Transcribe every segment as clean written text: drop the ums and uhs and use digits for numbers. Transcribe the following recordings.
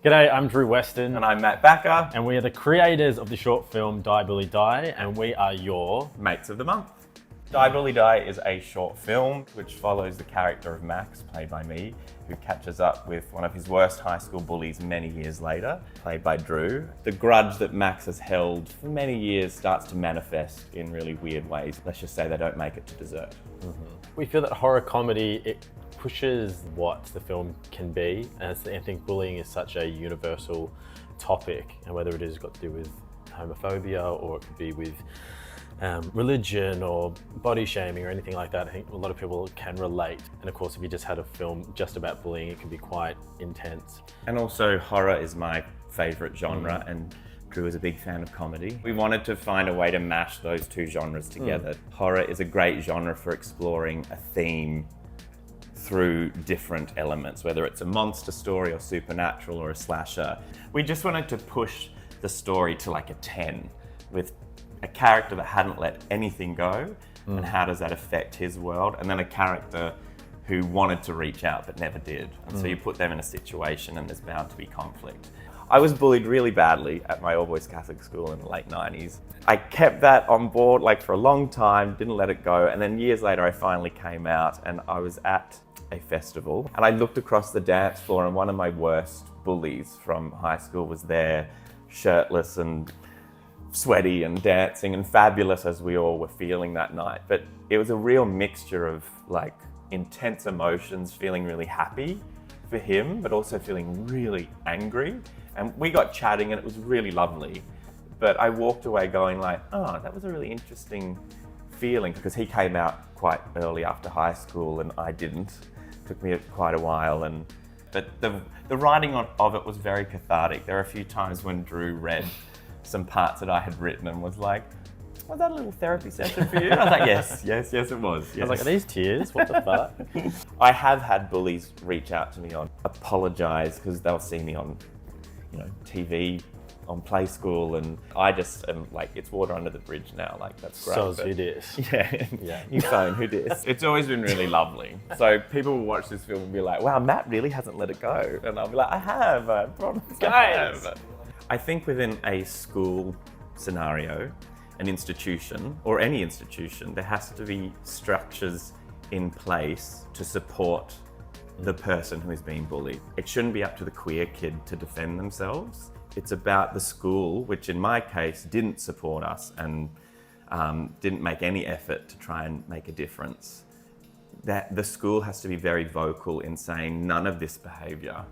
G'day, I'm Drew Weston. And I'm Matt Backer. And we are the creators of the short film Die Bullied Die, and we are your Mates of the Month. Die Bullied Die is a short film which follows the character of Max, played by me, who catches up with one of his worst high school bullies many years later, played by Drew. The grudge that Max has held for many years starts to manifest in really weird ways. Let's just say they don't make it to dessert. We feel that horror comedy, it pushes what the film can be, and I think bullying is such a universal topic, and whether it is got to do with homophobia or it could be with religion or body shaming or anything like that, I think a lot of people can relate. And of course, if you just had a film just about bullying, it can be quite intense. And also horror is my favourite genre, and Drew is a big fan of comedy. We wanted to find a way to mash those two genres together. Horror is a great genre for exploring a theme through different elements, whether it's a monster story or supernatural or a slasher. We just wanted to push the story to like a 10 with a character that hadn't let anything go, and how does that affect his world, and then a character who wanted to reach out but never did. And so you put them in a situation and there's bound to be conflict. I was bullied really badly at my all-boys Catholic school in the late 90s. I kept that on board like for a long time, didn't let it go, and then years later I finally came out and I was at a festival and I looked across the dance floor and one of my worst bullies from high school was there, shirtless and sweaty and dancing and fabulous as we all were feeling that night. But it was a real mixture of like intense emotions, feeling really happy for him, but also feeling really angry. And we got chatting and it was really lovely. But I walked away going like, oh, that was a really interesting feeling, because he came out quite early after high school and I didn't. Took me quite a while, but the writing of it was very cathartic. There were a few times when Drew read some parts that I had written and was like, was that a little therapy session for you? I was like, yes, it was. Yes. I was like, are these tears? What the fuck? I have had bullies reach out to me on apologise because they'll see me on, TV, on Play School, and I just am like, it's water under the bridge now. Like, that's great. So who dis? Yeah. You phone, who dis? It's always been really lovely. So people will watch this film and be like, wow, Matt really hasn't let it go. And I'll be like, I have, I promise I have. I think within a school scenario, an institution, or any institution, there has to be structures in place to support the person who is being bullied. It shouldn't be up to the queer kid to defend themselves. It's about the school, which in my case didn't support us and didn't make any effort to try and make a difference. That the school has to be very vocal in saying none of this behaviour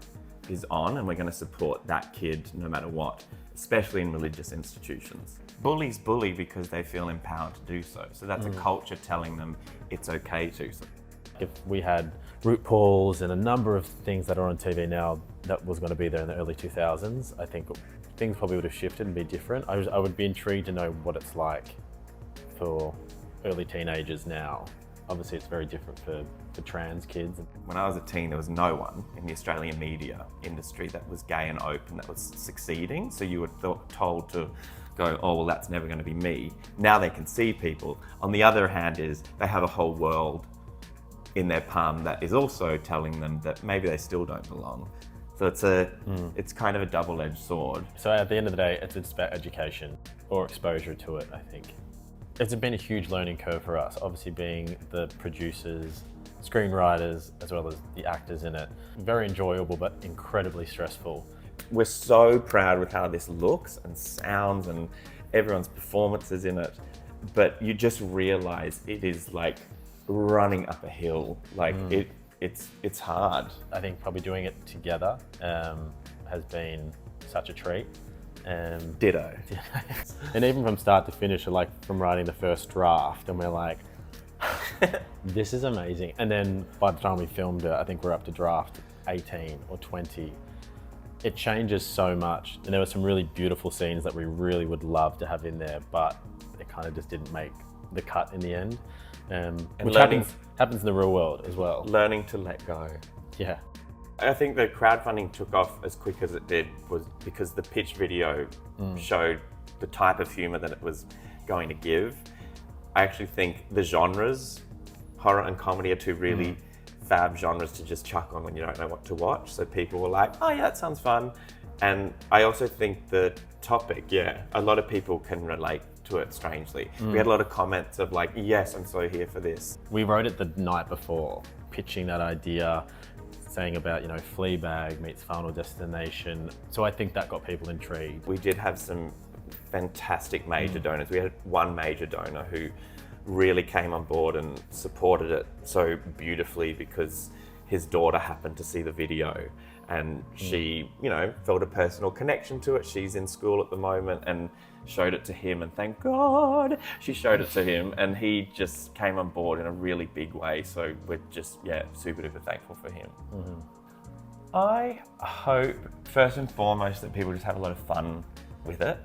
is on, and we're going to support that kid no matter what, especially in religious institutions. Bullies bully because they feel empowered to do so. So that's a culture telling them it's okay to. If we had root balls and a number of things that are on TV now that was going to be there in the early 2000s, I think things probably would have shifted and be different. I would be intrigued to know what it's like for early teenagers now. Obviously, it's very different for trans kids. When I was a teen, there was no one in the Australian media industry that was gay and open, that was succeeding. So you were told to go, oh, well, that's never going to be me. Now they can see people. On the other hand is they have a whole world in their palm that is also telling them that maybe they still don't belong. So it's kind of a double-edged sword. So at the end of the day, it's about education or exposure to it, I think. It's been a huge learning curve for us, obviously being the producers, screenwriters, as well as the actors in it. Very enjoyable, but incredibly stressful. We're so proud with how this looks and sounds and everyone's performances in it, but you just realize it is like running up a hill. Like it's hard. I think probably doing it together has been such a treat. Ditto. And even from start to finish, like from writing the first draft, and we're like, this is amazing. And then by the time we filmed it, I think we're up to draft 18 or 20. It changes so much. And there were some really beautiful scenes that we really would love to have in there, but it kind of just didn't make the cut in the end. Which happens in the real world as well. Learning to let go. Yeah. I think the crowdfunding took off as quick as it did was because the pitch video showed the type of humour that it was going to give. I actually think the genres, horror and comedy, are two really fab genres to just chuck on when you don't know what to watch. So people were like, oh yeah, that sounds fun. And I also think the topic, a lot of people can relate to it strangely. We had a lot of comments of like, yes, I'm so here for this. We wrote it the night before, pitching that idea, saying about, Fleabag meets Final Destination. So I think that got people intrigued. We did have some fantastic major donors. We had one major donor who really came on board and supported it so beautifully because his daughter happened to see the video and she, felt a personal connection to it. She's in school at the moment and showed it to him, and thank God she showed it to him, and he just came on board in a really big way. So we're just, super duper thankful for him. I hope, first and foremost, that people just have a lot of fun with it.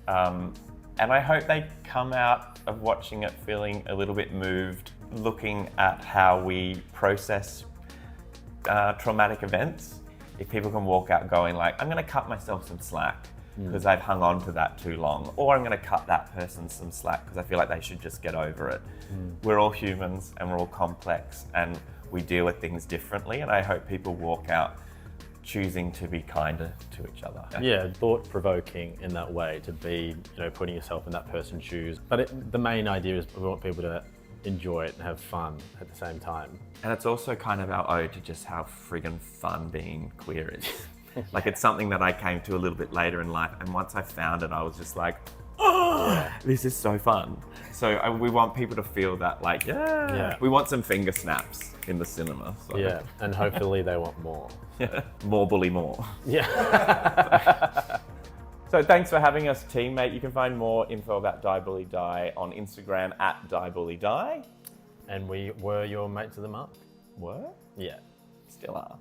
And I hope they come out of watching it feeling a little bit moved, looking at how we process traumatic events. If people can walk out going like, I'm going to cut myself some slack because I've hung on to that too long, or I'm going to cut that person some slack because I feel like they should just get over it. We're all humans and we're all complex and we deal with things differently, and I hope people walk out choosing to be kinder to each other. Yeah, thought-provoking in that way, to be, putting yourself in that person's shoes. But the main idea is we want people to enjoy it and have fun at the same time. And it's also kind of our ode to just how friggin' fun being queer is. Like, it's something that I came to a little bit later in life, and once I found it, I was just like, this is so fun. So we want people to feel that, like, we want some finger snaps in the cinema. So. Yeah, and hopefully they want more. More bully more. Yeah. So thanks for having us, teammate. You can find more info about Die Bully Die on Instagram at Die Bully Die. And we were your mates of the month. Were? Yeah. Still are.